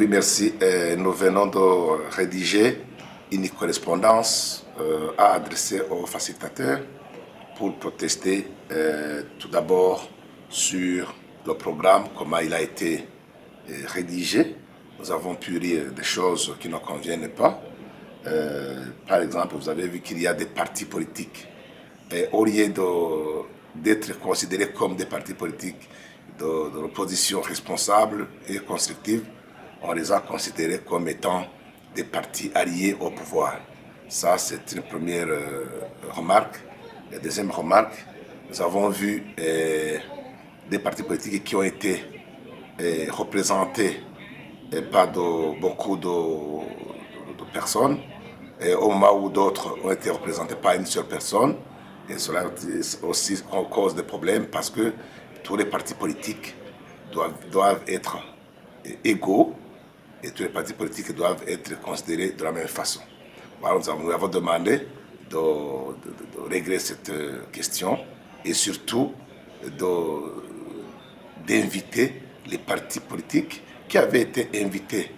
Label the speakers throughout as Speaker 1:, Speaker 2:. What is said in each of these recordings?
Speaker 1: Oui, merci. Nous venons de rédiger une correspondance à adresser aux facilitateurs pour protester tout d'abord sur le programme, comment il a été rédigé. Nous avons pu lire des choses qui ne conviennent pas. Par exemple, vous avez vu qu'il y a des partis politiques. Et au lieu d'être considérés comme des partis politiques de l'opposition responsable et constructive, on les a considérés comme étant des partis alliés au pouvoir. Ça, c'est une première remarque. La deuxième remarque, nous avons vu des partis politiques qui ont été représentés par beaucoup de personnes, et au moment où d'autres ont été représentés par une seule personne. Et cela aussi cause des problèmes parce que tous les partis politiques doivent être égaux et tous les partis politiques doivent être considérés de la même façon. Voilà, nous avons demandé de régler cette question et surtout d'inviter les partis politiques qui avaient été invités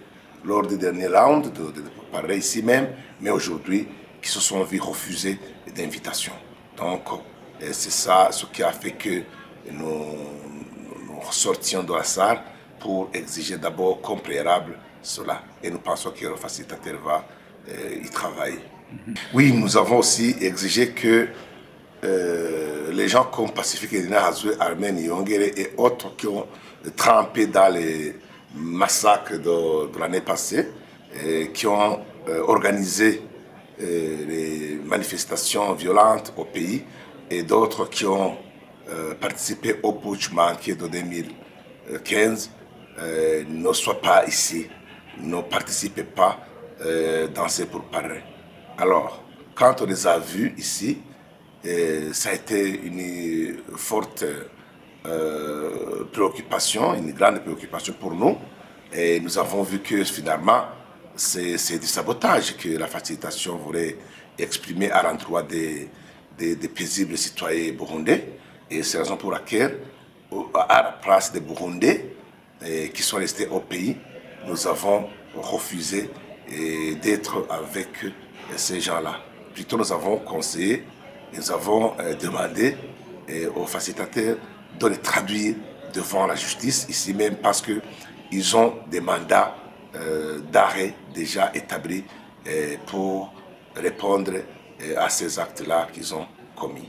Speaker 1: lors du dernier round, de parler ici même, mais aujourd'hui qui se sont vus refuser d'invitation. Donc, c'est ça ce qui a fait que nous sortions de la salle pour exiger d'abord comme préalable cela. Et nous pensons que le facilitateur va y travailler. Oui, nous avons aussi exigé que les gens comme Pacifique Edina Hazoué, Armen Yongere et autres qui ont trempé dans les massacres de l'année passée, qui ont organisé les manifestations violentes au pays et d'autres qui ont participé au putsch manqué de 2015 ne soient pas ici, ne participent pas dans ces pourparlers. Alors, quand on les a vus ici, ça a été une forte préoccupation, une grande préoccupation pour nous. Et nous avons vu que finalement, c'est du sabotage que la facilitation voulait exprimer à l'endroit des paisibles citoyens burundais. Et c'est la raison pour laquelle, à la place des Burundais qui sont restés au pays, nous avons refusé d'être avec ces gens-là. Plutôt, nous avons conseillé, nous avons demandé aux facilitateurs de les traduire devant la justice, ici même, parce qu'ils ont des mandats d'arrêt déjà établis pour répondre à ces actes-là qu'ils ont commis.